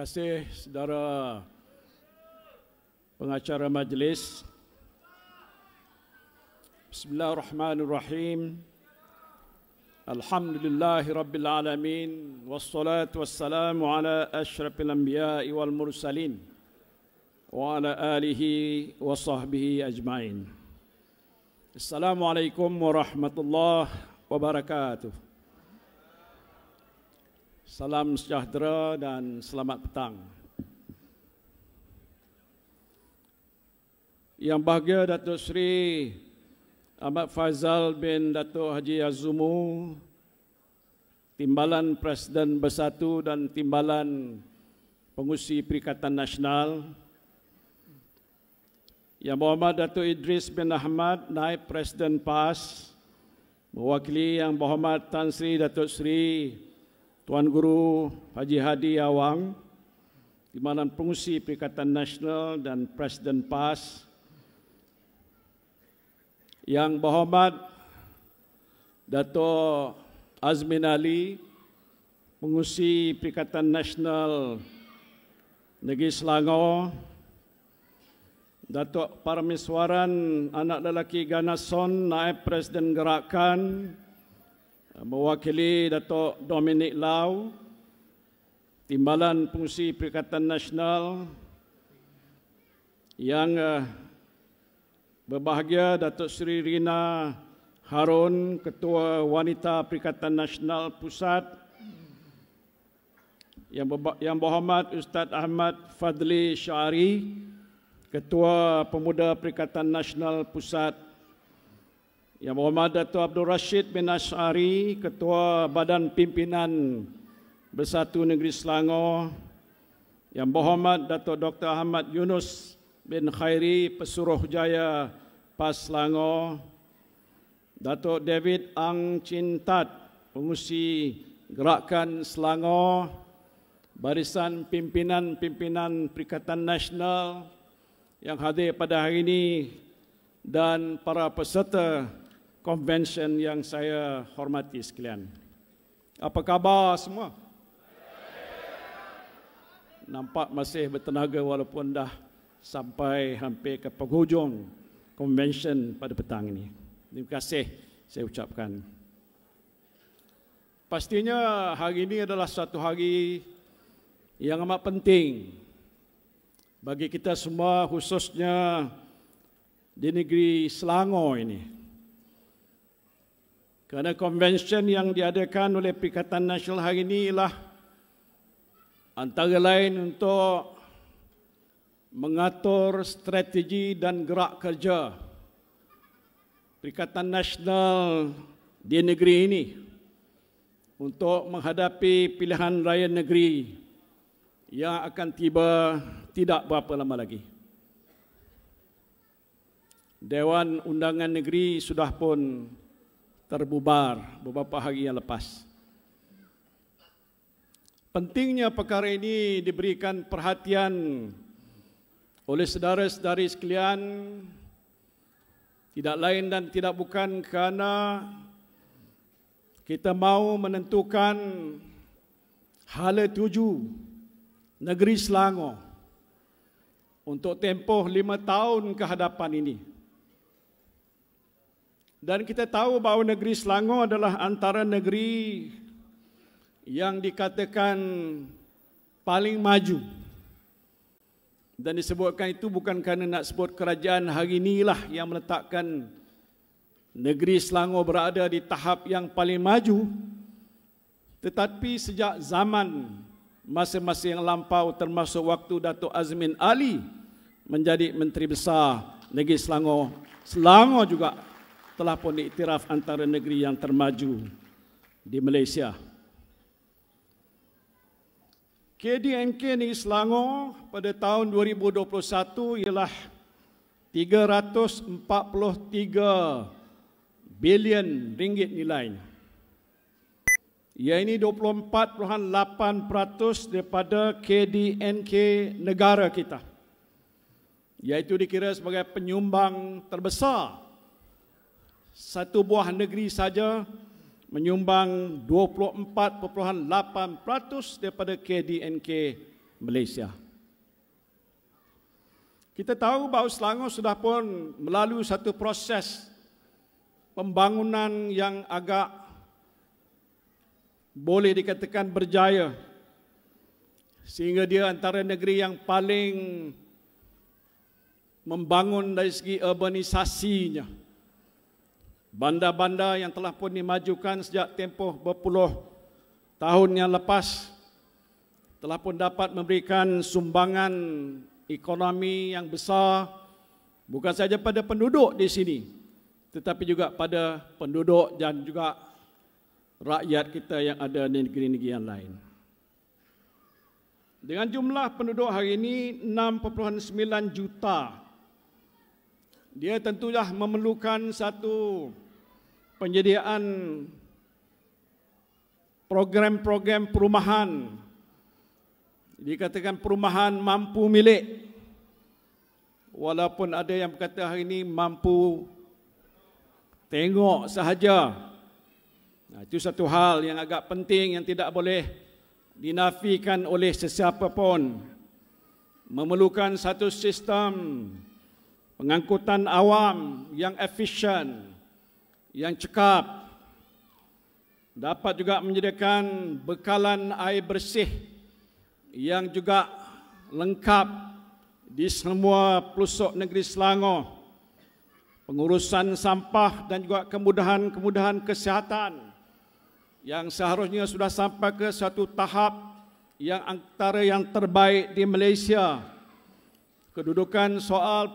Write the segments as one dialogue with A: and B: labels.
A: kasih saudara pengacara majlis. Bismillahirrahmanirrahim. Alhamdulillahi rabbil alamin, wassalatu wassalamu ala asyrafil anbiya'i wal mursalin wa ala alihi wa sahbihi ajma'in. Assalamualaikum warahmatullahi wabarakatuh. Salam sejahtera dan selamat petang. Yang bahagia Datuk Seri Ahmad Faizal bin Datuk Haji Azumu, Timbalan Presiden Bersatu dan Timbalan Pengurusi Perikatan Nasional, Yang Berhormat Datuk Idris bin Ahmad, Naib Presiden PAS, mewakili Yang Berhormat Tan Sri Datuk Seri Tuan Guru Haji Hadi Awang, Timbalan Pengurusi Perikatan Nasional dan Presiden PAS, Yang Berhormat Datuk Azmin Ali, Pengurusi Perikatan Nasional Negeri Selangor, Datuk Parameswaran Anak Lelaki Ganason, Naib Presiden Gerakan, mewakili Datuk Dominic Lau, Timbalan Pengurusi Perikatan Nasional, yang berbahagia Datuk Seri Rina Harun, Ketua Wanita Perikatan Nasional Pusat, yang berhormat Ustaz Ahmad Fadli Syari, Ketua Pemuda Perikatan Nasional Pusat, Yang Berhormat Datuk Abdul Rashid bin Ash'ari, Ketua Badan Pimpinan Bersatu Negeri Selangor, Yang Berhormat Datuk Dr. Ahmad Yunus bin Khairi, Pesuruhjaya PAS Selangor, Datuk David Ang Chin Tat, Pengurusi Gerakan Selangor, Barisan Pimpinan-Pimpinan Perikatan Nasional yang hadir pada hari ini, dan para peserta konvensyen yang saya hormati sekalian. Apa khabar semua? Nampak masih bertenaga walaupun dah sampai hampir ke penghujung konvensyen pada petang ini. Terima kasih saya ucapkan. Pastinya hari ini adalah satu hari yang amat penting bagi kita semua, khususnya di negeri Selangor ini. Kerana konvensyen yang diadakan oleh Perikatan Nasional hari ini ialah antara lain untuk mengatur strategi dan gerak kerja Perikatan Nasional di negeri ini untuk menghadapi pilihan raya negeri yang akan tiba tidak berapa lama lagi. Dewan Undangan Negeri sudah pun terbubar beberapa hari yang lepas. Pentingnya perkara ini diberikan perhatian oleh saudara-saudari sekalian, tidak lain dan tidak bukan kerana kita mahu menentukan hala tuju negeri Selangor untuk tempoh 5 tahun ke hadapan ini. Dan kita tahu bahawa negeri Selangor adalah antara negeri yang dikatakan paling maju. Dan disebutkan itu bukan kerana nak sebut kerajaan hari inilah yang meletakkan negeri Selangor berada di tahap yang paling maju, tetapi sejak zaman masa-masa yang lampau, termasuk waktu Datuk Azmin Ali menjadi Menteri Besar Negeri Selangor, Selangor juga telah pun diiktiraf antara negeri yang termaju di Malaysia. KDNK Negeri Selangor pada tahun 2021 ialah 343 bilion ringgit nilainya. Ia ini 24.8% daripada KDNK negara kita, iaitu dikira sebagai penyumbang terbesar. Satu buah negeri saja menyumbang 24.8% daripada KDNK Malaysia. Kita tahu bahawa Selangor sudah pun melalui satu proses pembangunan yang agak boleh dikatakan berjaya, sehingga dia antara negeri yang paling membangun dari segi urbanisasinya. Bandar-bandar yang telah pun dimajukan sejak tempoh berpuluh tahun yang lepas telah pun dapat memberikan sumbangan ekonomi yang besar, bukan saja pada penduduk di sini, tetapi juga pada penduduk dan juga rakyat kita yang ada di negeri-negeri yang lain. Dengan jumlah penduduk hari ini 6.9 juta, dia tentulah memerlukan satu penyediaan program-program perumahan. Dikatakan perumahan mampu milik. Walaupun ada yang berkata hari ini mampu tengok sahaja. Itu satu hal yang agak penting yang tidak boleh dinafikan oleh sesiapa pun. Memerlukan satu sistem pengangkutan awam yang efisien, yang cekap. Dapat juga menyediakan bekalan air bersih yang juga lengkap di semua pelosok negeri Selangor. Pengurusan sampah dan juga kemudahan-kemudahan kesihatan yang seharusnya sudah sampai ke satu tahap yang antara yang terbaik di Malaysia. Kedudukan soal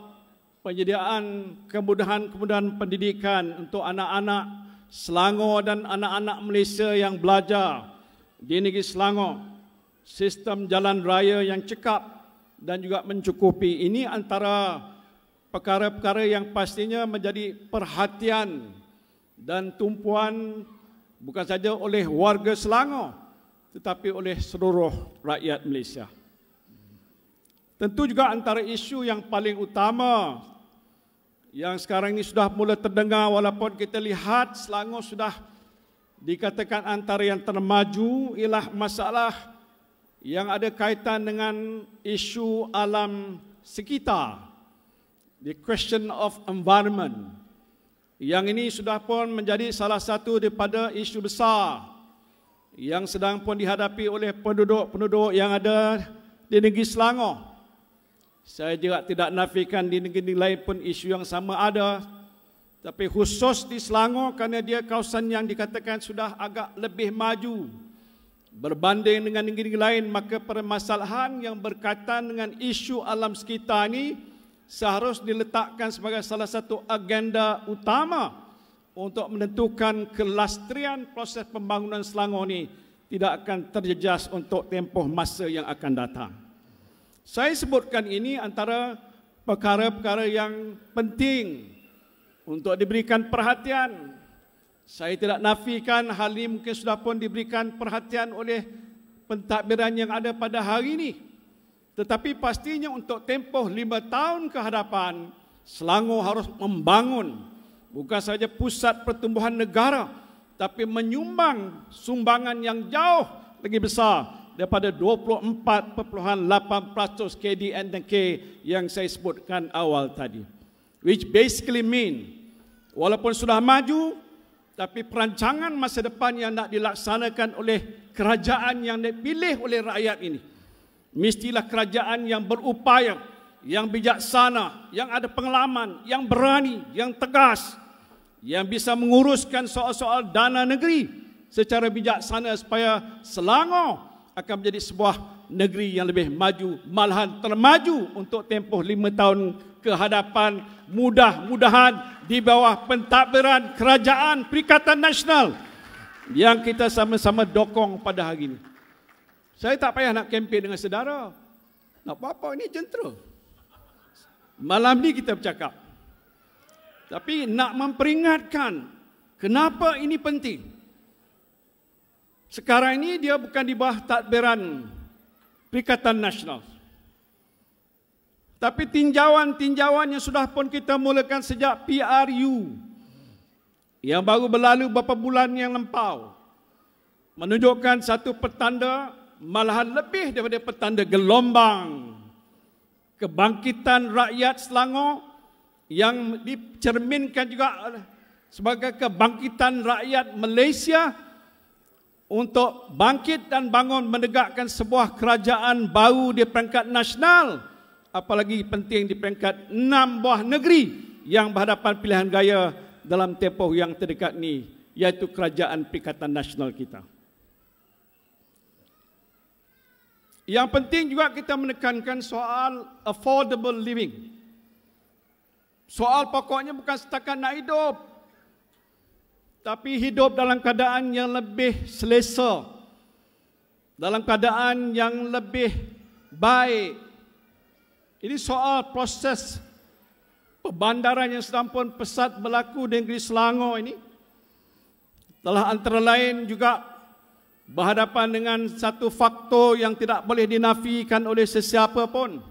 A: penyediaan kemudahan-kemudahan pendidikan untuk anak-anak Selangor dan anak-anak Malaysia yang belajar di negeri Selangor. Sistem jalan raya yang cekap dan juga mencukupi. Ini antara perkara-perkara yang pastinya menjadi perhatian dan tumpuan bukan saja oleh warga Selangor, tetapi oleh seluruh rakyat Malaysia. Tentu juga antara isu yang paling utama yang sekarang ini sudah mula terdengar, walaupun kita lihat Selangor sudah dikatakan antara yang termaju, ialah masalah yang ada kaitan dengan isu alam sekitar, the question of environment. Yang ini sudah pun menjadi salah satu daripada isu besar yang sedang pun dihadapi oleh penduduk-penduduk yang ada di negeri Selangor. Saya juga tidak nafikan di negeri lain pun isu yang sama ada, tapi khusus di Selangor kerana dia kawasan yang dikatakan sudah agak lebih maju berbanding dengan negeri lain, maka permasalahan yang berkaitan dengan isu alam sekitar ini seharusnya diletakkan sebagai salah satu agenda utama untuk menentukan kelestarian proses pembangunan Selangor ini tidak akan terjejas untuk tempoh masa yang akan datang. Saya sebutkan ini antara perkara-perkara yang penting untuk diberikan perhatian. Saya tidak nafikan hal ini mungkin sudah pun diberikan perhatian oleh pentadbiran yang ada pada hari ini. Tetapi pastinya untuk tempoh 5 tahun ke hadapan, Selangor harus membangun bukan saja pusat pertumbuhan negara, tapi menyumbang sumbangan yang jauh lagi besar daripada 24.8% KDN&K yang saya sebutkan awal tadi. Which basically mean, walaupun sudah maju, tapi perancangan masa depan yang nak dilaksanakan oleh kerajaan yang dipilih oleh rakyat ini, mestilah kerajaan yang berupaya, yang bijaksana, yang ada pengalaman, yang berani, yang tegas, yang bisa menguruskan soal-soal dana negeri secara bijaksana supaya Selangor akan menjadi sebuah negeri yang lebih maju, malahan termaju untuk tempoh 5 tahun ke hadapan, mudah-mudahan di bawah pentadbiran Kerajaan Perikatan Nasional yang kita sama-sama dokong pada hari ini. Saya tak payah nak kempen dengan saudara. Nak apa-apa, ini jentera. Malam ni kita bercakap. Tapi nak memperingatkan kenapa ini penting. Sekarang ini dia bukan di bawah tadbiran Perikatan Nasional. Tapi tinjauan-tinjauan yang sudah pun kita mulakan sejak PRU yang baru berlalu beberapa bulan yang lampau menunjukkan satu pertanda malahan lebih daripada petanda gelombang kebangkitan rakyat Selangor yang dicerminkan juga sebagai kebangkitan rakyat Malaysia untuk bangkit dan bangun menegakkan sebuah kerajaan baru di peringkat nasional, apalagi penting di peringkat 6 buah negeri yang berhadapan pilihan gaya dalam tempoh yang terdekat ini, iaitu kerajaan Perikatan Nasional kita. Yang penting juga kita menekankan soal affordable living. Soal pokoknya bukan setakat nak hidup, tapi hidup dalam keadaan yang lebih selesa, dalam keadaan yang lebih baik. Ini soal proses perbandaran yang sedang pun pesat berlaku di negeri Selangor ini. Telah antara lain juga berhadapan dengan satu faktor yang tidak boleh dinafikan oleh sesiapa pun,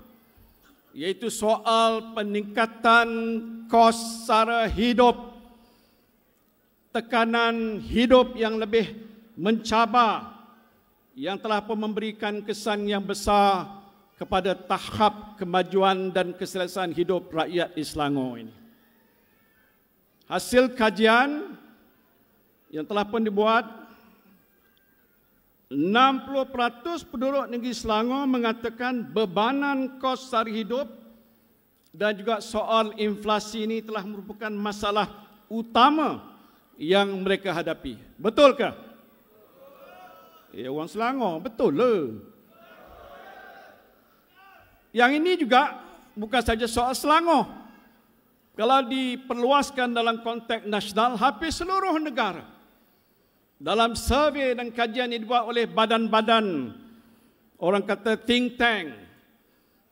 A: iaitu soal peningkatan kos sara hidup, tekanan hidup yang lebih mencabar, yang telah pun memberikan kesan yang besar kepada tahap kemajuan dan keselesaan hidup rakyat di Selangor ini. Hasil kajian yang telah pun dibuat, 60% penduduk negeri Selangor mengatakan bebanan kos sara hidup dan juga soal inflasi ini telah merupakan masalah utama yang mereka hadapi. Betulkah? Orang Selangor, betul lah. Yang ini juga bukan saja soal Selangor. Kalau diperluaskan dalam konteks nasional, hampir seluruh negara, dalam survei dan kajian yang dibuat oleh badan-badan, orang kata think tank,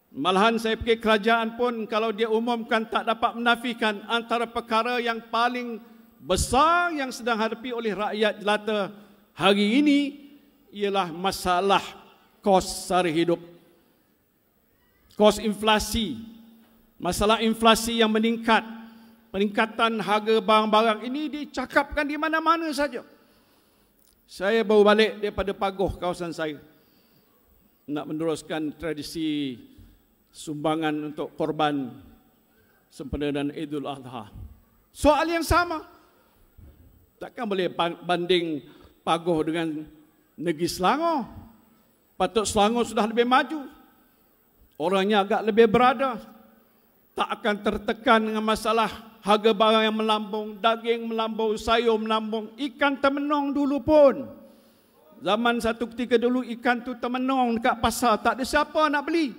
A: malahan saya fikir kerajaan pun kalau dia umumkan tak dapat menafikan antara perkara yang paling besar yang sedang hadapi oleh rakyat jelata hari ini ialah masalah kos sara hidup, kos inflasi, masalah inflasi yang meningkat, peningkatan harga barang-barang ini dicakapkan di mana-mana saja. Saya baru balik daripada Pagoh, kawasan saya, nak meneruskan tradisi sumbangan untuk korban sempena Idul Adha. Soal yang sama. Takkan boleh banding Pagoh dengan negeri Selangor. Patut Selangor sudah lebih maju, orangnya agak lebih berada, tak akan tertekan dengan masalah harga barang yang melambung, daging melambung, sayur melambung, ikan termenung dulu pun. Zaman satu ketika dulu ikan tu termenung dekat pasar, tak ada siapa nak beli.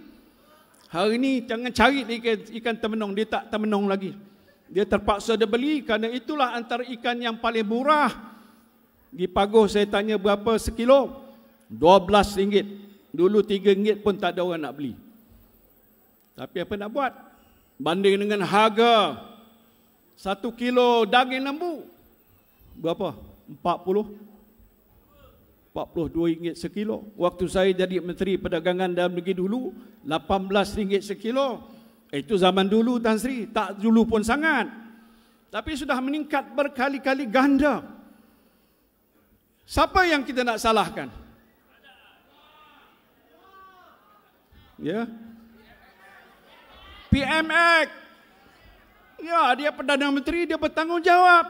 A: Hari ini jangan cari ikan termenung, dia tak termenung lagi. Dia terpaksa dia beli kerana itulah antara ikan yang paling murah. Di Pagoh saya tanya berapa sekilo? RM12. Dulu RM3 pun tak ada orang nak beli. Tapi apa nak buat? Banding dengan harga 1 kilo daging lembu, berapa? 42 RM sekilo. Waktu saya jadi Menteri Perdagangan Dalam Negeri dulu, RM18 sekilo. Itu zaman dulu, Tan Sri, tak dulu pun sangat. Tapi sudah meningkat berkali-kali ganda. Siapa yang kita nak salahkan? Ya. PMX. Ya, dia Perdana Menteri, dia bertanggungjawab.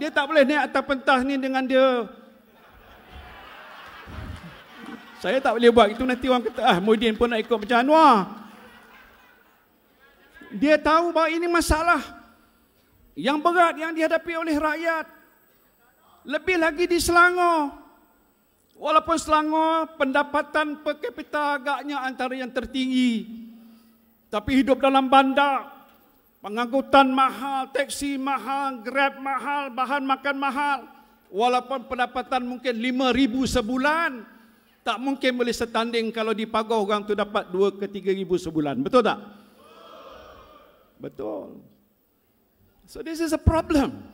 A: Dia tak boleh naik atas pentas ni dengan dia. Saya tak boleh buat itu, nanti orang kata, Muhyiddin pun nak ikut macam Anwar. Dia tahu bahawa ini masalah yang berat yang dihadapi oleh rakyat. Lebih lagi di Selangor. Walaupun Selangor pendapatan per kapita agaknya antara yang tertinggi, tapi hidup dalam bandar, pengangkutan mahal, teksi mahal, Grab mahal, bahan makan mahal. Walaupun pendapatan mungkin 5,000 sebulan, tak mungkin boleh setanding kalau di Pagoh orang tu dapat 2 ke 3,000 sebulan. Betul tak? Betul. So this is a problem.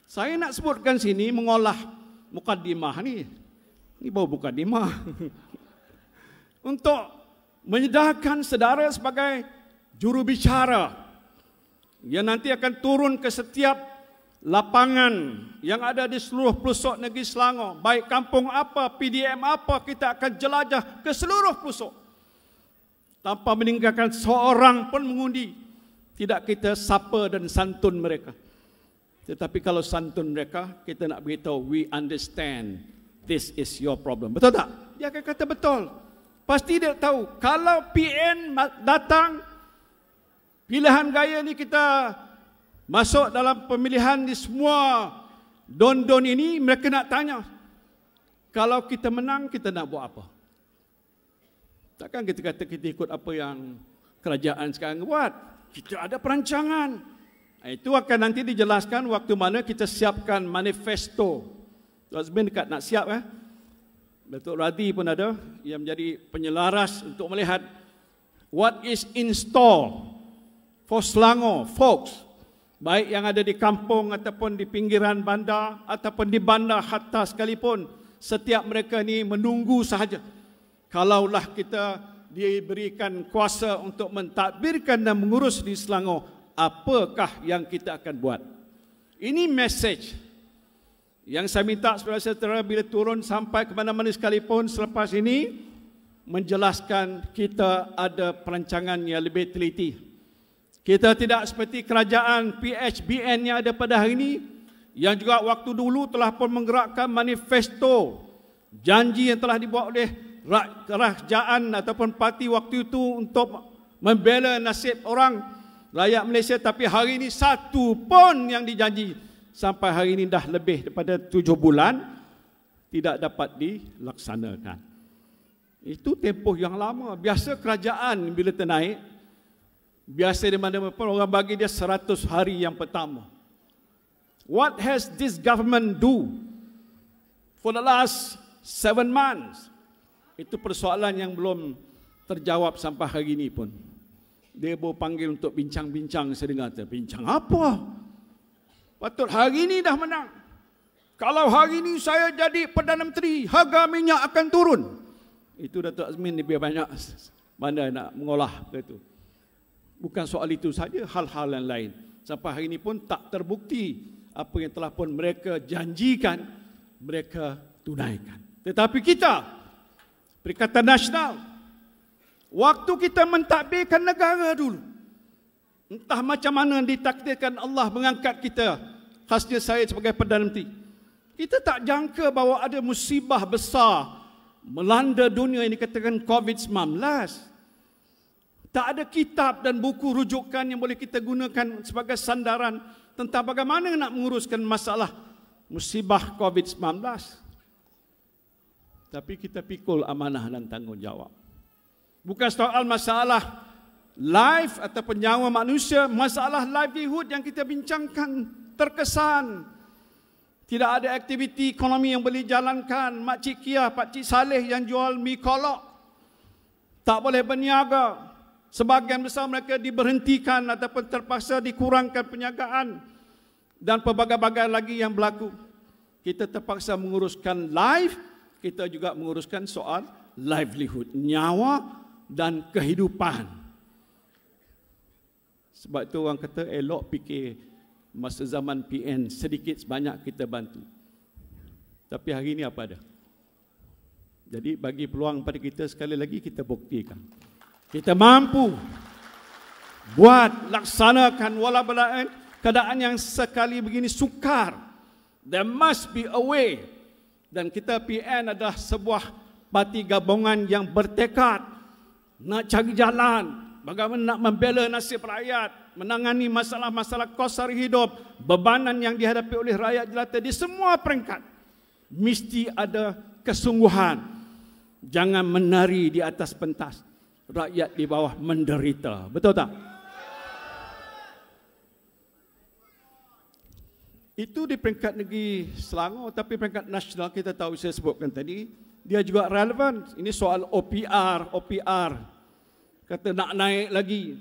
A: Saya nak sebutkan sini mengolah mukadimah ni. Ini baru mukadimah. Untuk menyedarkan saudara sebagai jurubicara yang nanti akan turun ke setiap lapangan yang ada di seluruh pelosok negeri Selangor, baik kampung apa, PDM apa, kita akan jelajah ke seluruh pelosok tanpa meninggalkan seorang pun mengundi. Tidak kita sapa dan santun mereka. Tetapi kalau santun mereka, kita nak beritahu, we understand, this is your problem. Betul tak? Dia akan kata betul. Pasti dia tahu, kalau PN datang, pilihan gaya ni kita masuk dalam pemilihan di semua don-don ini, mereka nak tanya, kalau kita menang, kita nak buat apa? Takkan kita kata kita ikut apa yang kerajaan sekarang buat. Kita ada perancangan. Itu akan nanti dijelaskan waktu mana kita siapkan manifesto. Tuan Azmin dekat nak siap Datuk Radhi pun ada yang menjadi penyelaras untuk melihat what is in store for Selangor folks, baik yang ada di kampung ataupun di pinggiran bandar ataupun di bandar hatta sekalipun. Setiap mereka ni menunggu sahaja. Kalaulah kita diberikan kuasa untuk mentadbirkan dan mengurus di Selangor, apakah yang kita akan buat? Ini message yang saya minta saudara-saudara bila turun sampai ke mana-mana sekalipun selepas ini, menjelaskan kita ada perancangan yang lebih teliti. Kita tidak seperti kerajaan PHBN yang ada pada hari ini, yang juga waktu dulu telah pun menggerakkan manifesto, janji yang telah dibuat oleh kerajaan ataupun parti waktu itu untuk membela nasib orang rakyat Malaysia, tapi hari ini satu pun yang dijanji sampai hari ini dah lebih daripada 7 bulan tidak dapat dilaksanakan. Itu tempoh yang lama. Biasa kerajaan bila ternaik, biasa di mana-mana pun orang bagi dia 100 hari yang pertama. What has this government do for the last 7 months? Itu persoalan yang belum terjawab sampai hari ini pun. Dia baru panggil untuk bincang-bincang, saya dengar. Bincang apa? Patut hari ini dah menang. Kalau hari ini saya jadi Perdana Menteri, harga minyak akan turun. Itu Datuk Azmin lebih banyak mana nak mengolah itu. Bukan soal itu saja, hal-hal yang lain. Sampai hari ini pun tak terbukti apa yang telah pun mereka janjikan, mereka tunaikan. Tetapi kita, Perikatan Nasional, waktu kita mentadbirkan negara dulu, entah macam mana ditakdirkan Allah mengangkat kita, khasnya saya sebagai Perdana Menteri, kita tak jangka bahawa ada musibah besar melanda dunia ini, katakan COVID-19. Tak ada kitab dan buku rujukan yang boleh kita gunakan sebagai sandaran tentang bagaimana nak menguruskan masalah musibah COVID-19. Tapi kita pikul amanah dan tanggungjawab. Bukan soal masalah life ataupun nyawa manusia, masalah livelihood yang kita bincangkan terkesan. Tidak ada aktiviti ekonomi yang boleh jalankan. Makcik Kia, Pakcik Saleh yang jual mi kolok tak boleh berniaga. Sebahagian besar mereka diberhentikan ataupun terpaksa dikurangkan penjagaan. Dan pelbagai-bagai lagi yang berlaku. Kita terpaksa menguruskan life, kita juga menguruskan soal livelihood, nyawa dan kehidupan. Sebab itu orang kata elok fikir masa zaman PN sedikit sebanyak kita bantu. Tapi hari ini apa ada? Jadi bagi peluang pada kita sekali lagi kita buktikan. Kita mampu buat, laksanakan walaupun keadaan yang sekali begini sukar. There must be a way. Dan kita PN adalah sebuah parti gabungan yang bertekad nak cari jalan bagaimana nak membela nasib rakyat, menangani masalah-masalah kos sara hidup, bebanan yang dihadapi oleh rakyat jelata di semua peringkat. Mesti ada kesungguhan. Jangan menari di atas pentas, rakyat di bawah menderita. Betul tak? Itu di peringkat negeri Selangor, tapi peringkat nasional kita tahu, saya sebutkan tadi, dia juga relevan. Ini soal OPR. Kata nak naik lagi,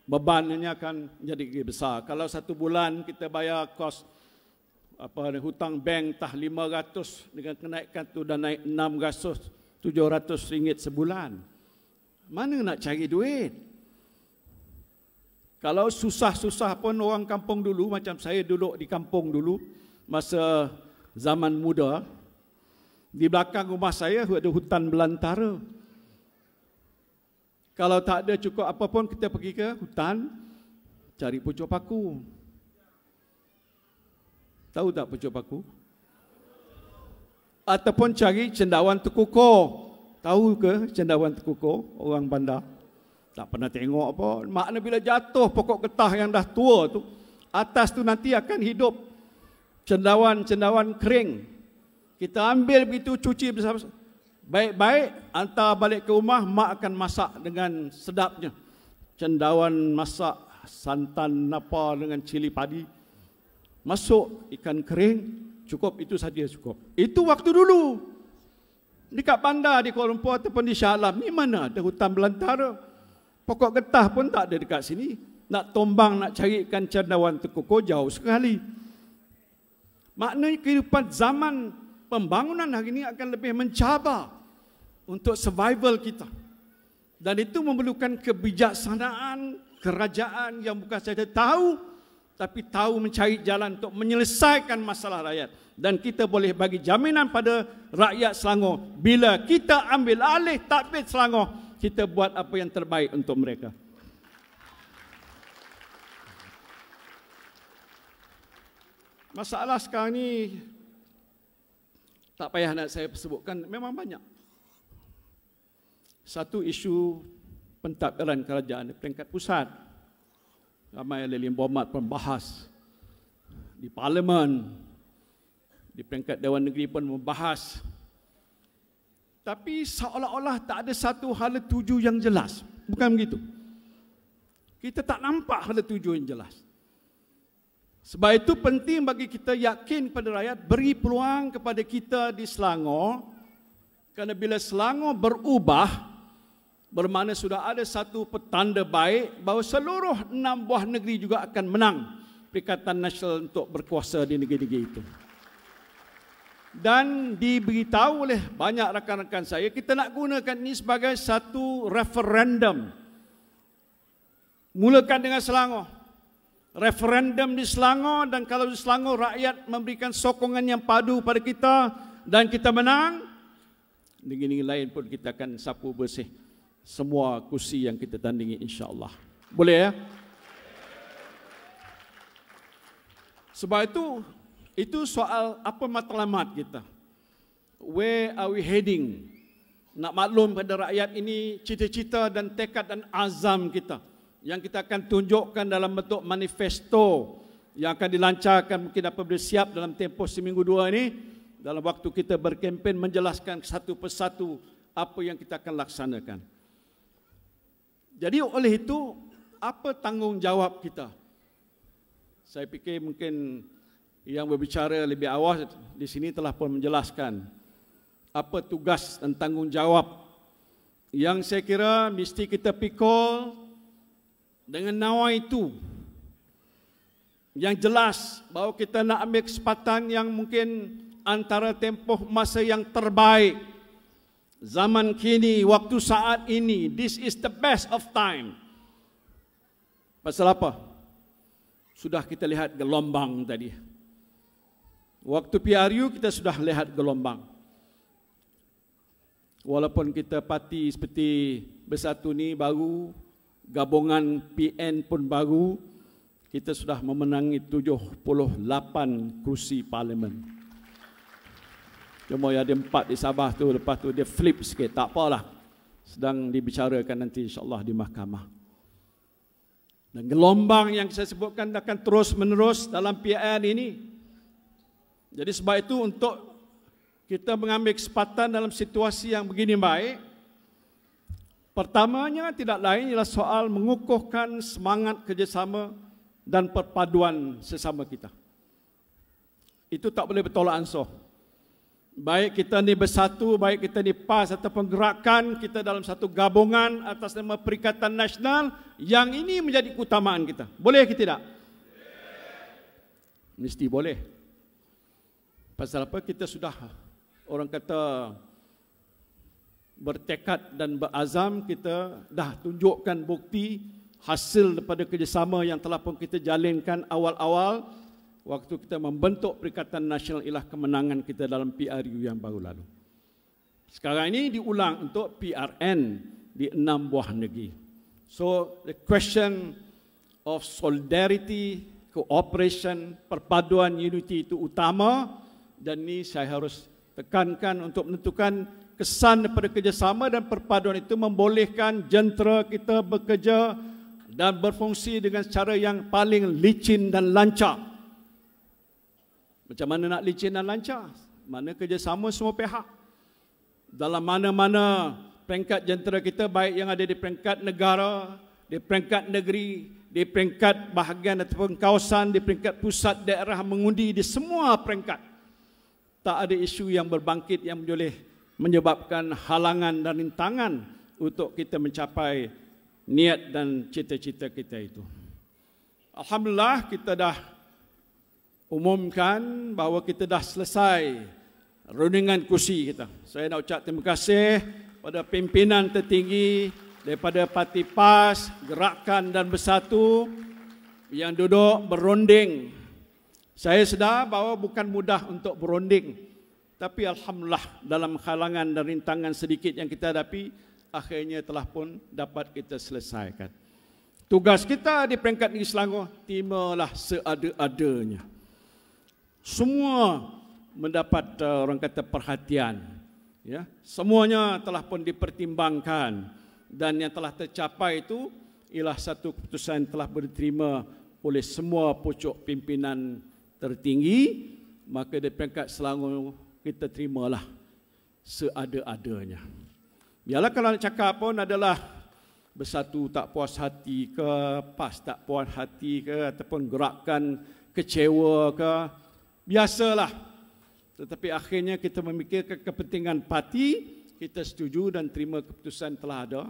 A: bebannya akan jadi besar. Kalau 1 bulan kita bayar kos hutang bank tah 500, dengan kenaikan tu dah naik 600, 700 ringgit sebulan. Mana nak cari duit? Kalau susah-susah pun orang kampung dulu, macam saya duduk di kampung dulu, masa zaman muda, di belakang rumah saya ada hutan belantara. Kalau tak ada cukup apa pun, kita pergi ke hutan, cari pucuk paku. Tahu tak pucuk paku? Ataupun cari cendawan tekukor. Tahu ke cendawan tekukor, orang bandar? Tak pernah tengok apa. Makna bila jatuh pokok getah yang dah tua tu, atas tu nanti akan hidup cendawan-cendawan kering. Kita ambil begitu, cuci bersama baik-baik, hantar balik ke rumah, mak akan masak dengan sedapnya. Cendawan masak santan apa dengan cili padi. Masuk ikan kering, cukup itu saja cukup. Itu waktu dulu. Dekat bandar di Kuala Lumpur ataupun di Shah Alam, ni mana ada hutan belantara? Pokok getah pun tak ada dekat sini. Nak tombang, nak cari ikan cendawan tekukor jauh sekali. Maknanya kehidupan zaman pembangunan hari ini akan lebih mencabar untuk survival kita. Dan itu memerlukan kebijaksanaan kerajaan yang bukan saja tahu, tapi tahu mencari jalan untuk menyelesaikan masalah rakyat. Dan kita boleh bagi jaminan pada rakyat Selangor, bila kita ambil alih tadbir Selangor, kita buat apa yang terbaik untuk mereka. Masalah sekarang ni tak payah nak saya sebutkan, memang banyak. Satu, isu pentadbiran kerajaan di peringkat pusat. Ramai ahli bombat pun bahas. Di Parlimen, di peringkat Dewan Negeri pun membahas. Tapi seolah-olah tak ada satu hala tuju yang jelas. Bukan begitu. Kita tak nampak hala tuju yang jelas. Sebab itu penting bagi kita yakin pada rakyat, beri peluang kepada kita di Selangor. Kerana bila Selangor berubah, bermakna sudah ada satu petanda baik bahawa seluruh 6 buah negeri juga akan menang Perikatan Nasional untuk berkuasa di negeri-negeri itu. Dan diberitahu oleh banyak rakan-rakan saya, kita nak gunakan ini sebagai satu referendum. Mulakan dengan Selangor. Referendum di Selangor, dan kalau di Selangor rakyat memberikan sokongan yang padu pada kita dan kita menang, negeri-negeri lain pun kita akan sapu bersih semua kursi yang kita tandingi, insya-Allah. Boleh ya? Sebab itu soal apa matlamat kita. Where are we heading? Nak maklum pada rakyat ini cita-cita dan tekad dan azam kita yang kita akan tunjukkan dalam bentuk manifesto yang akan dilancarkan mungkin apabila siap dalam tempoh seminggu dua ini, dalam waktu kita berkempen menjelaskan satu persatu apa yang kita akan laksanakan. Jadi oleh itu, apa tanggungjawab kita? Saya fikir mungkin yang berbicara lebih awal di sini telah pun menjelaskan apa tugas dan tanggungjawab yang saya kira mesti kita pikul dengan nawa itu. Yang jelas bahawa kita nak ambil kesempatan yang mungkin antara tempoh masa yang terbaik, zaman kini, waktu saat ini. This is the best of time. Pasal apa? Sudah kita lihat gelombang tadi. Waktu PRU kita sudah lihat gelombang. Walaupun kita parti seperti Bersatu ni baru, gabungan PN pun baru, kita sudah memenangi 78 kursi parlimen. Cuma ada 4 di Sabah tu, lepas tu dia flip sikit, tak apalah. Sedang dibicarakan nanti insya-Allah di mahkamah. Dan gelombang yang saya sebutkan akan terus menerus dalam PN ini. Jadi sebab itu untuk kita mengambil kesempatan dalam situasi yang begini baik, pertamanya tidak lain ialah soal mengukuhkan semangat kerjasama dan perpaduan sesama kita. Itu tak boleh bertolak ansur. Baik kita ni bersatu, baik kita ni PAS ataupun gerakan, kita dalam satu gabungan atas nama Perikatan Nasional, yang ini menjadi keutamaan kita. Boleh ke tidak? Mesti boleh. Pasal apa? Kita sudah, orang kata, bertekad dan berazam, kita dah tunjukkan bukti hasil daripada kerjasama yang telah pun kita jalinkan awal-awal waktu kita membentuk Perikatan Nasional Ialah Kemenangan kita dalam PRU yang baru lalu. Sekarang ini diulang untuk PRN di 6 buah negeri. So the question of solidarity, cooperation, perpaduan, unity itu utama, dan ini saya harus tekankan untuk menentukan kesan daripada kerjasama dan perpaduan itu membolehkan jentera kita bekerja dan berfungsi dengan cara yang paling licin dan lancar. Macam mana nak licin dan lancar? Mana kerjasama semua pihak. Dalam mana-mana peringkat jentera kita, baik yang ada di peringkat negara, di peringkat negeri, di peringkat bahagian ataupun kawasan, di peringkat pusat daerah mengundi, di semua peringkat. Tak ada isu yang berbangkit yang boleh menyebabkan halangan dan rintangan untuk kita mencapai niat dan cita-cita kita itu. Alhamdulillah kita dah umumkan bahawa kita dah selesai rundingan kursi kita. Saya nak ucap terima kasih pada pimpinan tertinggi daripada Parti PAS, Gerakan dan Bersatu yang duduk berunding. Saya sedar bahawa bukan mudah untuk berunding, tapi alhamdulillah dalam halangan dan rintangan sedikit yang kita hadapi, akhirnya telah pun dapat kita selesaikan. Tugas kita di peringkat Negeri Selangor, terimalah seada-adanya. Semua mendapat orang kata perhatian, ya, semuanya telah pun dipertimbangkan, dan yang telah tercapai itu ialah satu keputusan yang telah diterima oleh semua pucuk pimpinan tertinggi. Maka di peringkat Selangor kita terimalah seada-adanya. Biarlah kalau nak cakap pun adalah Bersatu tak puas hati ke, PAS tak puas hati ke, ataupun Gerakan kecewa ke, biasalah. Tetapi akhirnya kita memikirkan kepentingan parti, kita setuju dan terima keputusan telah ada.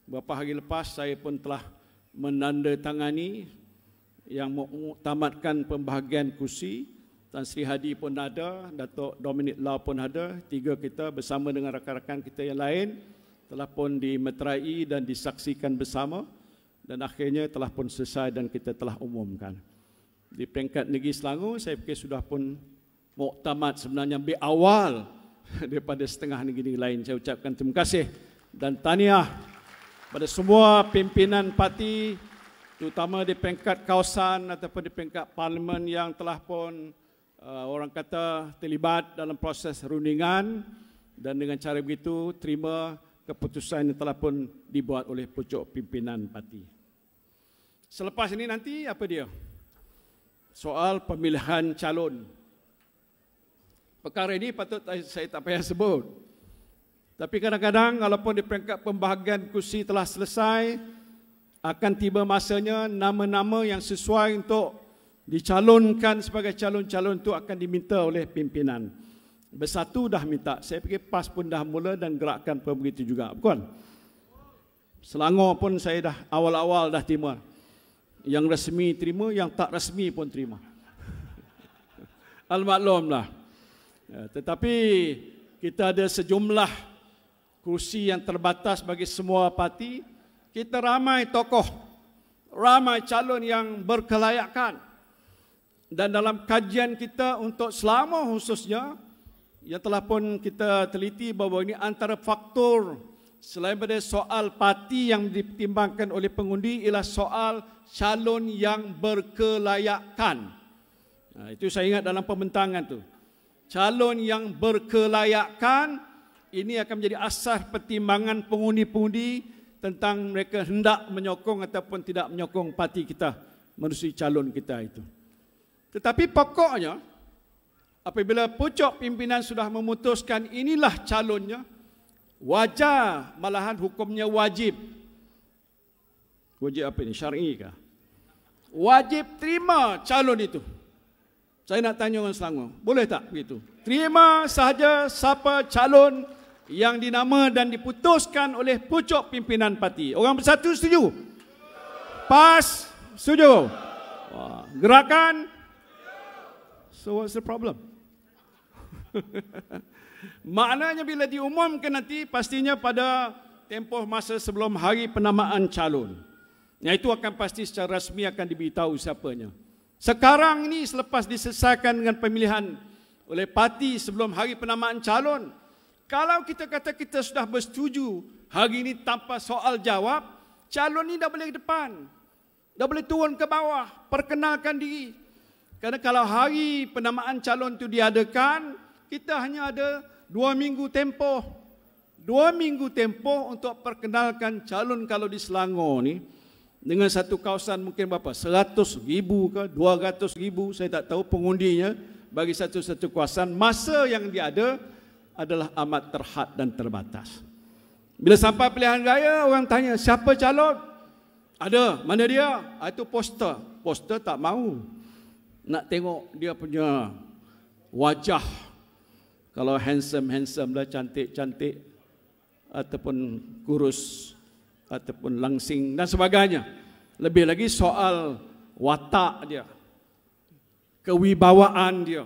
A: Beberapa hari lepas saya pun telah menandatangani yang mengutamatkan pembahagian kursi. Tan Sri Hadi pun ada, Datuk Dominic Lau pun ada. Tiga kita bersama dengan rakan-rakan kita yang lain telah pun dimeterai dan disaksikan bersama, dan akhirnya telah pun selesai dan kita telah umumkan. Di peringkat Negeri Selangor, saya fikir sudah pun muktamad sebenarnya lebih awal daripada setengah negeri lain. Saya ucapkan terima kasih dan tahniah pada semua pimpinan parti, terutama di peringkat kawasan ataupun di peringkat parlimen yang telah pun orang kata terlibat dalam proses rundingan, dan dengan cara begitu terima keputusan yang telah pun dibuat oleh pucuk pimpinan parti. Selepas ini nanti apa dia? Soal pemilihan calon. Perkara ini patut saya tak payah sebut. Tapi kadang-kadang walaupun di peringkat pembahagian kursi telah selesai, akan tiba masanya nama-nama yang sesuai untuk dicalonkan sebagai calon-calon itu akan diminta oleh pimpinan. Bersatu dah minta, saya fikir PAS pun dah mula dan Gerakan pun begitu juga, bukan? Selangor pun saya dah awal-awal dah terima. Yang resmi terima, yang tak resmi pun terima. Al-maklumlah. Tetapi kita ada sejumlah kursi yang terbatas bagi semua parti. Kita ramai tokoh, ramai calon yang berkelayakan. Dan dalam kajian kita untuk Selangor khususnya, yang telah pun kita teliti bahawa ini antara faktor selain pada soal parti yang dipertimbangkan oleh pengundi ialah soal calon yang berkelayakan. Itu saya ingat dalam pembentangan tu. Calon yang berkelayakan ini akan menjadi asas pertimbangan pengundi-pengundi tentang mereka hendak menyokong ataupun tidak menyokong parti kita menerusi calon kita itu. Tetapi pokoknya apabila pucuk pimpinan sudah memutuskan inilah calonnya, wajar, malahan hukumnya wajib. Wajib apa ini? Syar'i kah? Wajib terima calon itu. Saya nak tanya orang Selangor, boleh tak begitu? Terima sahaja siapa calon yang dinama dan diputuskan oleh pucuk pimpinan parti. Orang Bersatu setuju? PAS setuju? Gerakan? So what's the problem? Maknanya bila diumumkan nanti pastinya pada tempoh masa sebelum hari penamaan calon. Yang itu akan pasti secara rasmi akan diberitahu siapanya. Sekarang ini selepas diselesaikan dengan pemilihan oleh parti sebelum hari penamaan calon, kalau kita kata kita sudah bersetuju hari ini tanpa soal jawab, calon ini dah boleh ke depan, dah boleh turun ke bawah, perkenalkan diri. Kerana kalau hari penamaan calon itu diadakan, kita hanya ada 2 minggu tempoh. 2 minggu tempoh untuk perkenalkan calon kalau di Selangor ni. Dengan satu kawasan mungkin berapa? 100,000 ke 200,000, saya tak tahu pengundinya. Bagi satu-satu kawasan, masa yang dia ada adalah amat terhad dan terbatas. Bila sampai pilihan raya, orang tanya, siapa calon? Ada, mana dia? Itu poster. Poster tak mau. Nak tengok dia punya wajah. Kalau handsome lah, cantik-cantik, ataupun kurus, ataupun langsing dan sebagainya. Lebih lagi soal watak dia, kewibawaan dia.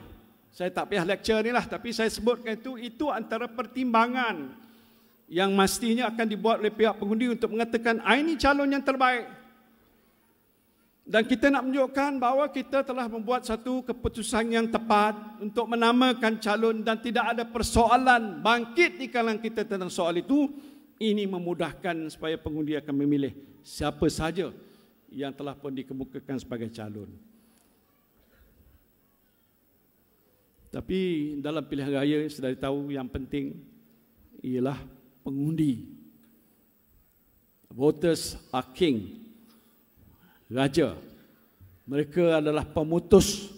A: Saya tak payah lecture ni lah, tapi saya sebutkan itu antara pertimbangan yang mestinya akan dibuat oleh pihak pengundi untuk mengatakan ini calon yang terbaik. Dan kita nak menunjukkan bahawa kita telah membuat satu keputusan yang tepat untuk menamakan calon dan tidak ada persoalan bangkit di kalangan kita tentang soal itu. Ini memudahkan supaya pengundi akan memilih siapa saja yang telah pun dikemukakan sebagai calon. Tapi dalam pilihan raya sudah tahu yang penting ialah pengundi. Voters are king. Raja. Mereka adalah pemutus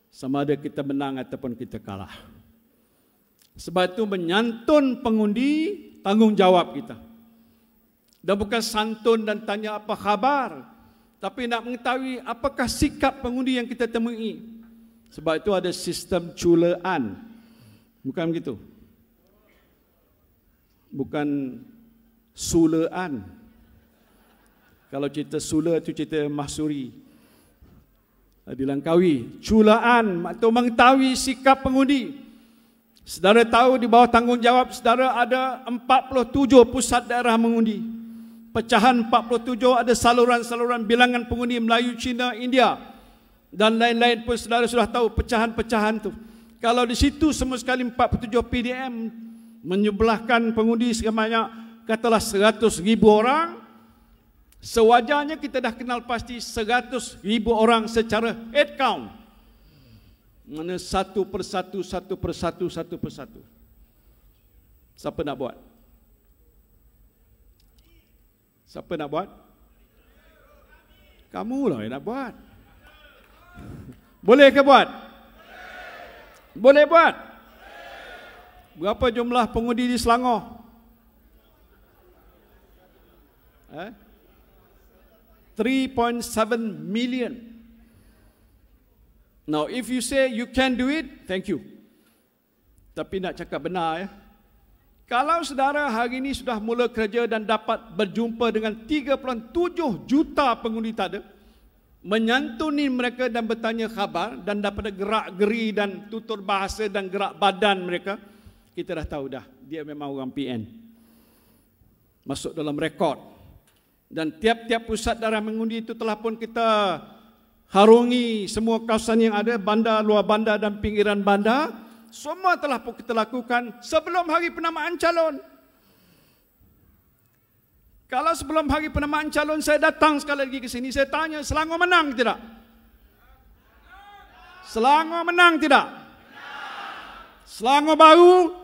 A: sama ada kita menang ataupun kita kalah. Sebab itu menyantun pengundi tanggungjawab kita. Dan bukan santun dan tanya apa khabar, tapi nak mengetahui apakah sikap pengundi yang kita temui. Sebab itu ada sistem culaan. Bukan begitu? Bukan sulaan. Kalau cerita sula itu cerita mahsuri, dilangkaui. Culaan atau mengetahui sikap pengundi. Saudara tahu di bawah tanggungjawab saudara ada 47 pusat daerah mengundi. Pecahan 47 ada saluran-saluran bilangan pengundi Melayu, Cina, India. Dan lain-lain pun saudara sudah tahu pecahan-pecahan itu. Kalau di situ semua sekali 47 PDM menyebelahkan pengundi sebanyak katalah 100,000 orang, sewajarnya kita dah kenal pasti 100,000 orang secara head count. Mana satu persatu. Siapa nak buat? Siapa nak buat? Kamu lah yang nak buat. Boleh ke buat? Boleh buat? Berapa jumlah pengundi di Selangor? 3.7 million. Now, if you say you can do it, thank you. Tapi nak cakap benar ya. Kalau saudara hari ini sudah mula kerja dan dapat berjumpa dengan 3.7 juta pengundi tanda, menyantuni mereka dan bertanya khabar dan dapat gerak-geri dan tutur bahasa dan gerak badan mereka, kita dah tahu dah dia memang orang PN. Masuk dalam rekod. Dan tiap-tiap pusat daerah mengundi itu telah pun kita harungi semua kawasan yang ada, bandar, luar bandar dan pinggiran bandar. Semua telah pun kita lakukan sebelum hari penamaan calon. Kalau sebelum hari penamaan calon saya datang sekali lagi ke sini, saya tanya, Selangor menang tidak? Selangor menang tidak? Selangor baru?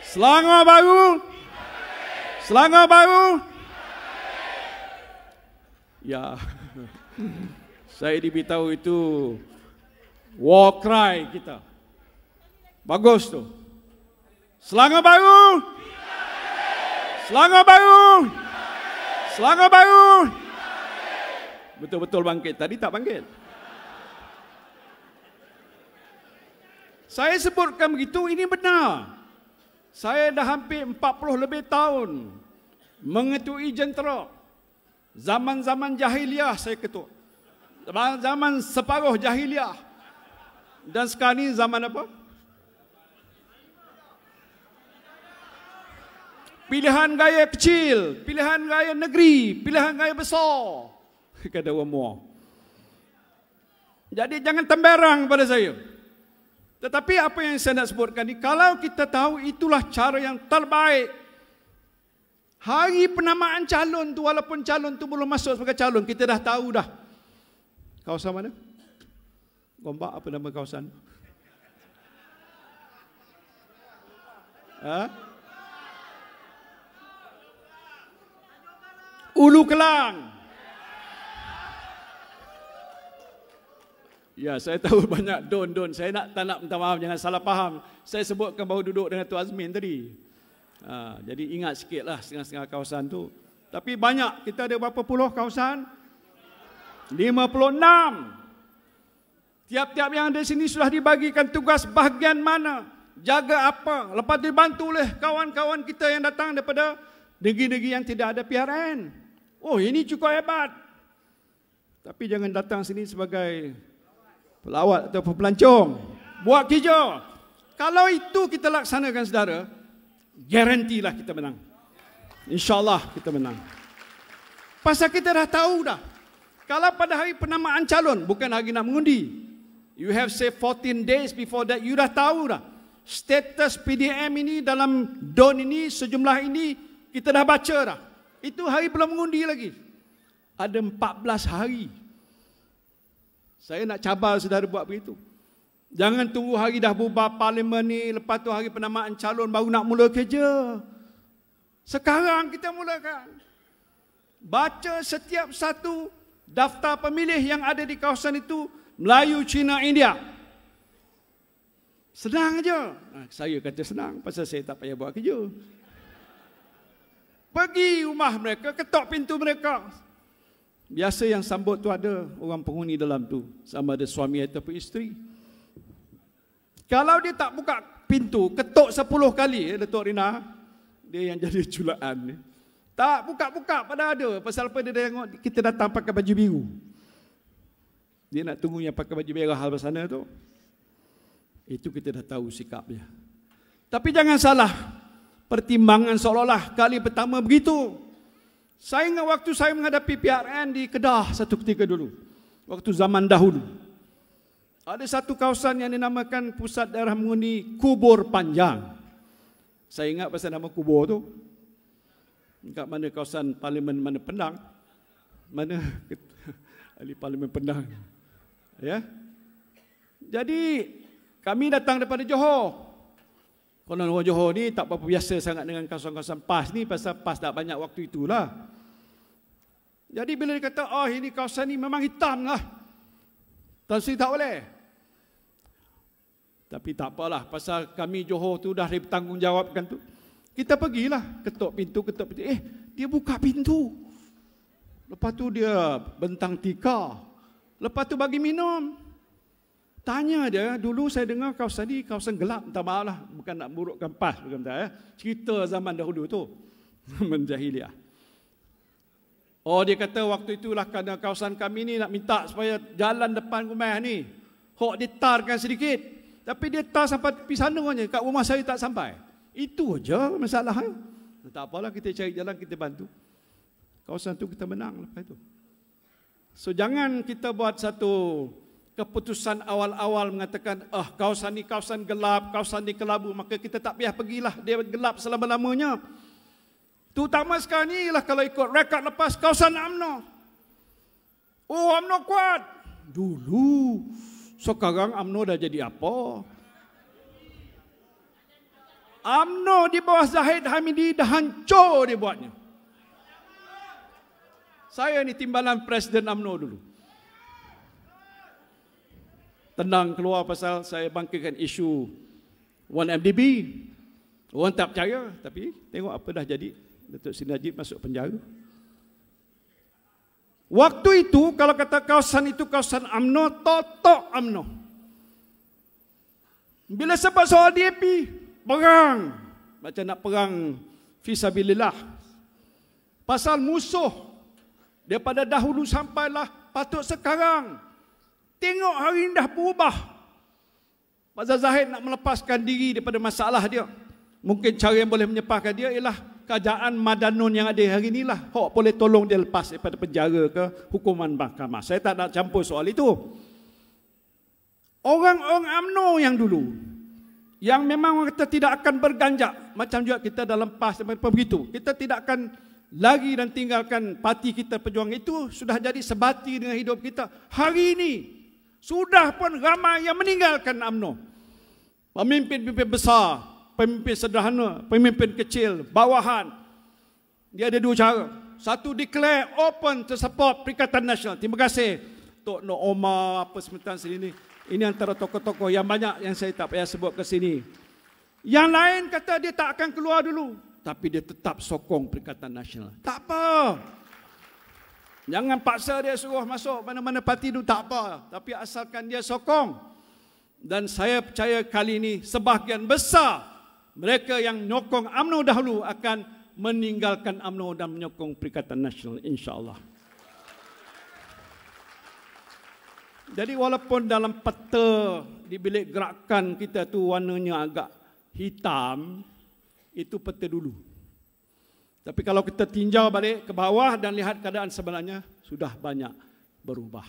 A: Selangor baru? Selangor baru? Ya, saya diberitahu itu war cry kita. Bagus tu. Selangor baru. Selangor baru. Selangor baru. Betul-betul bangkit. Tadi tak bangkit. Saya sebutkan begitu, ini benar. Saya dah hampir 40 lebih tahun mengetuai jentera. Zaman-zaman jahiliah saya ketua. Zaman separuh jahiliah. Dan sekarang ini zaman apa? pilihan gaya kecil, pilihan gaya negeri, pilihan gaya besar. Kata orang Muar. Jadi jangan temberang pada saya. Tetapi apa yang saya nak sebutkan ni, kalau kita tahu itulah cara yang terbaik. Hari penamaan calon tu, walaupun calon tu belum masuk sebagai calon, kita dah tahu dah. Kawasan mana? Gombak, apa nama kawasan? Ulu Kelang. Ya, saya tahu banyak don. Saya tak nak minta maaf, jangan salah faham. Saya sebutkan baru duduk dengan Tuan Azmin tadi. Jadi ingat sikitlah setengah-setengah kawasan tu. Tapi banyak, kita ada berapa puluh kawasan? 56. Tiap-tiap yang ada sini sudah dibagikan tugas bahagian mana, jaga apa. Lepas dibantu oleh kawan-kawan kita yang datang daripada negeri-negeri yang tidak ada PRN. Oh, ini cukup hebat. Tapi jangan datang sini sebagai pelawat atau pelancong. Buat kerja. Kalau itu kita laksanakan, saudara, garantilah kita menang. InsyaAllah kita menang. Pasal kita dah tahu dah. Kalau pada hari penamaan calon, bukan hari nak mengundi, you have say 14 days before that, you dah tahu dah. Status PDM ini dalam DON ini, sejumlah ini, kita dah baca dah. Itu hari belum mengundi lagi. Ada 14 hari. Saya nak cabar saudara buat begitu. Jangan tunggu hari dah bubar parlimen ni, lepas tu hari penamaan calon baru nak mula kerja. Sekarang kita mulakan. Baca setiap satu daftar pemilih yang ada di kawasan itu, Melayu, Cina, India. Senang aja. Saya kata senang, pasal saya tak payah buat kerja. Pergi rumah mereka, ketok pintu mereka. Biasa yang sambut tu ada orang penghuni dalam tu, sama ada suami ataupun isteri. Kalau dia tak buka pintu, ketuk 10 kali, Datuk Rina, dia yang jadi julaan ni. Tak buka-buka pada ada. Pasal apa dia tengok kita datang pakai baju biru. Dia nak tunggu yang pakai baju merah hal sana tu. Itu kita dah tahu sikap dia. Tapi jangan salah. Pertimbangan seolah-olah kali pertama begitu. Saya ingat waktu saya menghadapi PRN di Kedah satu ketika dulu. Waktu zaman dahulu. Ada satu kawasan yang dinamakan Pusat Daerah Mengundi Kubur Panjang. Saya ingat pasal nama kubur tu. Dekat mana kawasan Parlimen mana Pendang. Mana ahli Parlimen Pendang. Ya. Jadi kami datang daripada Johor. Konon orang Johor ni tak berapa biasa sangat dengan kawasan-kawasan PAS ni, pasal PAS tak banyak waktu itulah. Jadi bila dia kata, oh ini kawasan ni memang hitam lah, Tan Sri tak boleh. Tapi tak apalah, pasal kami Johor tu dah bertanggungjawabkan tu. Kita pergilah, ketuk pintu. Dia buka pintu. Lepas tu dia bentang tikar. Lepas tu bagi minum. Tanya dia, dulu saya dengar kawasan ni kawasan gelap. Minta maaf lah, bukan nak burukkan PAS. Cerita zaman dahulu tu. Menjahiliah. Oh, dia kata waktu itulah kerana kawasan kami ni nak minta supaya jalan depan rumah ni hok ditarkan sedikit. Tapi dia tar sampai tepi sana je, kat rumah saya tak sampai. Itu aja masalahnya. Tak apalah, kita cari jalan, kita bantu. Kawasan tu kita menang lepas itu. So jangan kita buat satu keputusan awal-awal mengatakan, kawasan ni kawasan gelap, kawasan ni kelabu, maka kita tak payah pergilah, dia gelap selama-lamanya. Terutama sekarang ni lah kalau ikut rekod lepas kawasan UMNO. Oh, UMNO kuat. Dulu. Sekarang UMNO dah jadi apa? UMNO di bawah Zahid Hamidi dah hancur dia buatnya. Saya ni timbalan Presiden UMNO dulu. Tenang keluar pasal saya bangkitkan isu 1MDB. Orang tak percaya, tapi tengok apa dah jadi. Datuk Seri Najib masuk penjara. Waktu itu, kalau kata kawasan itu kawasan UMNO, totok UMNO. Bila sebut soal DAP, perang. Macam nak perang fisabilillah. Pasal musuh, daripada dahulu sampailah patut sekarang. Tengok hari ini dah berubah. Pasal Zahid nak melepaskan diri daripada masalah dia. Mungkin cara yang boleh menyepahkan dia ialah kerajaan Madanun yang ada hari inilah hok boleh tolong dia lepas daripada penjara ke hukuman mahkamah. Saya tak nak campur soal itu. Orang-orang UMNO yang dulu, yang memang kita tidak akan berganjak, macam juga kita dalam PAS begitu, kita tidak akan lari dan tinggalkan parti kita Perjuangan, itu sudah jadi sebati dengan hidup kita. Hari ini sudah pun ramai yang meninggalkan UMNO. Pemimpin-pemimpin besar, pemimpin sederhana, pemimpin kecil, bawahan. Dia ada dua cara. Satu, declare open to support Perikatan Nasional. Terima kasih Tok Nur Omar apa semetan sini. Ini antara tokoh-tokoh yang banyak yang saya tak payah sebut ke sini. Yang lain kata dia tak akan keluar dulu, tapi dia tetap sokong Perikatan Nasional. Tak apa. Jangan paksa dia suruh masuk mana-mana parti itu, tak apa. Tapi asalkan dia sokong. Dan saya percaya kali ini sebahagian besar mereka yang menyokong UMNO dahulu akan meninggalkan UMNO dan menyokong Perikatan Nasional, insya-Allah. Jadi walaupun dalam peta di bilik gerakan kita tu warnanya agak hitam, itu peta dulu. Tapi kalau kita tinjau balik ke bawah dan lihat keadaan sebenarnya, sudah banyak berubah.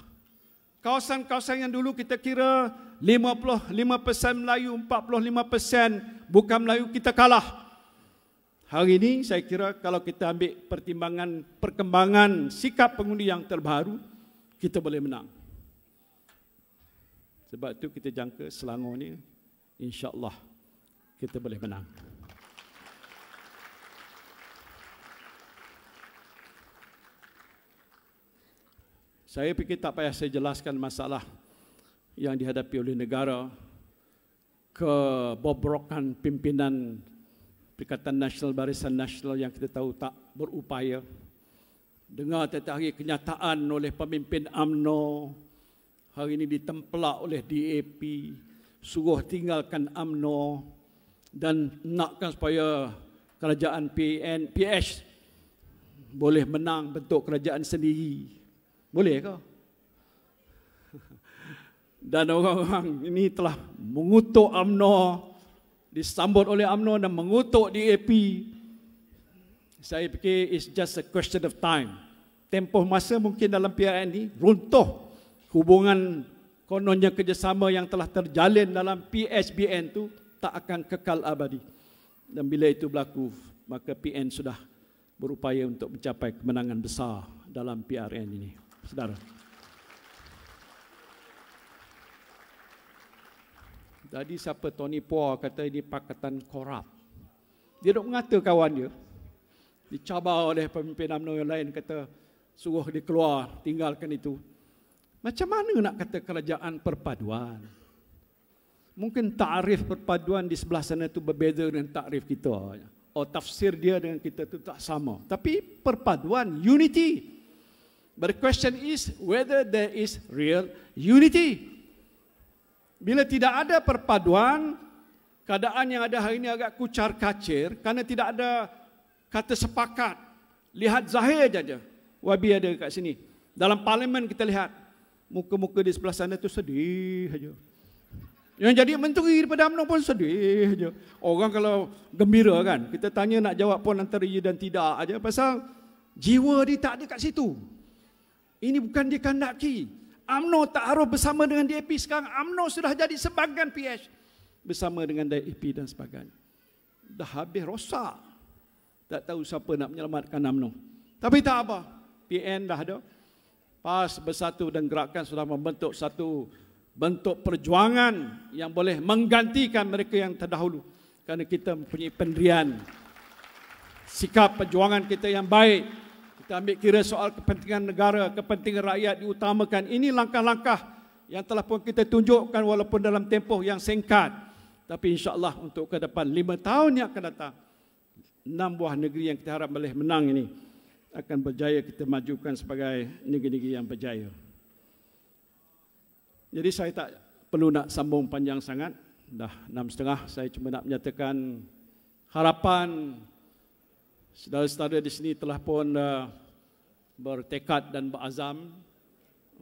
A: Kawasan-kawasan yang dulu kita kira 55% Melayu, 45% bukan Melayu, kita kalah. Hari ini saya kira kalau kita ambil pertimbangan perkembangan sikap pengundi yang terbaru, kita boleh menang. Sebab itu kita jangka Selangor ni, insya-Allah kita boleh menang. Saya fikir tak payah saya jelaskan masalah yang dihadapi oleh negara, kebobrokan pimpinan Perikatan Nasional, Barisan Nasional yang kita tahu tak berupaya. Dengar tiap hari kenyataan oleh pemimpin UMNO, hari ini ditemplak oleh DAP, suruh tinggalkan UMNO dan nakkan supaya kerajaan PH boleh menang bentuk kerajaan sendiri. Boleh ke? Dan orang-orang ini telah mengutuk UMNO, disambut oleh UMNO dan mengutuk DAP. Saya fikir it's just a question of time. Tempoh masa mungkin dalam PRN ini runtuh hubungan kononnya kerjasama yang telah terjalin dalam PHBN itu tak akan kekal abadi. Dan bila itu berlaku, maka PN sudah berupaya untuk mencapai kemenangan besar dalam PRN ini. Saudara. Tadi siapa Tony Poa kata ini pakatan korup. Dia dok mengata kawan dia. Dicabar oleh pemimpin UMNO yang lain, kata suruh dia keluar, tinggalkan itu. Macam mana nak kata kerajaan perpaduan? Mungkin takrif perpaduan di sebelah sana itu berbeza dengan takrif kita. Oh, tafsir dia dengan kita itu tak sama. Tapi perpaduan, unity. But the question is whether there is real unity. Bila tidak ada perpaduan, keadaan yang ada hari ini agak kucar-kacir kerana tidak ada kata sepakat. Lihat zahir saja. Wabi ada kat sini. Dalam parlimen kita lihat muka-muka di sebelah sana tu sedih saja. Yang jadi menteri daripada UMNO pun sedih saja. Orang kalau gembira kan, kita tanya nak jawab pun antara ya dan tidak aja, pasal jiwa dia tak ada kat situ. Ini bukan dikehendaki. UMNO tak harus bersama dengan DAP sekarang. UMNO sudah jadi sebahagian PH bersama dengan DAP dan sebagainya. Dah habis rosak. Tak tahu siapa nak menyelamatkan UMNO. Tapi tak apa. PN dah ada. PAS Bersatu dan Gerakan sudah membentuk satu bentuk perjuangan yang boleh menggantikan mereka yang terdahulu. Kerana kita mempunyai pendirian sikap perjuangan kita yang baik. Kita ambil kira soal kepentingan negara, kepentingan rakyat diutamakan. Ini langkah-langkah yang telah pun kita tunjukkan walaupun dalam tempoh yang singkat. Tapi insya-Allah untuk ke depan 5 tahun yang akan datang, 6 buah negeri yang kita harap boleh menang ini akan berjaya kita majukan sebagai negeri-negeri yang berjaya. Jadi saya tak perlu nak sambung panjang sangat. Dah 6.30, saya cuma nak menyatakan harapan saudara-saudara di sini telah pun bertekad dan berazam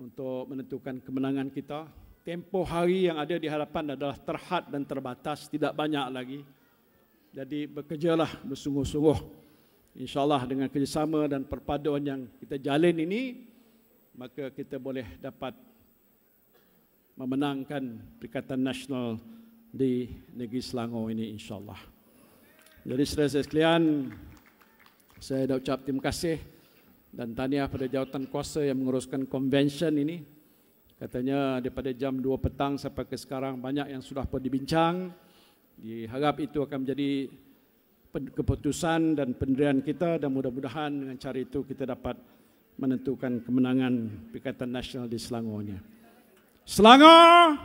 A: untuk menentukan kemenangan kita. Tempoh hari yang ada di hadapan adalah terhad dan terbatas, tidak banyak lagi. Jadi bekerjalah bersungguh-sungguh InsyaAllah dengan kerjasama dan perpaduan yang kita jalin ini, maka kita boleh dapat memenangkan Perikatan Nasional di negeri Selangor ini insyaAllah. Jadi saudara-saudara sekalian, saya dah ucap terima kasih dan tahniah pada jawatan kuasa yang menguruskan convention ini. Katanya daripada jam 2 petang sampai ke sekarang banyak yang sudah pun dibincang. Diharap itu akan menjadi keputusan dan pendirian kita, dan mudah-mudahan dengan cara itu kita dapat menentukan kemenangan Perikatan Nasional di Selangornya. Selangor!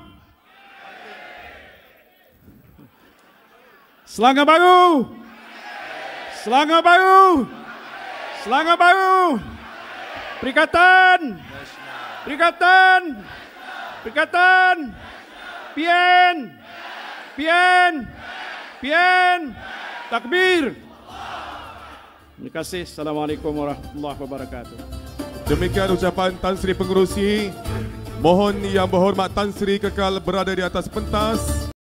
A: Selangor baru! Selangor baru! Selangor baru! Perikatan! Perikatan! Perikatan! PN! PN! PN! Takbir! Terima kasih. Assalamualaikum warahmatullahi wabarakatuh.
B: Demikian ucapan Tan Sri Pengerusi. Mohon Yang Berhormat Tan Sri kekal berada di atas pentas.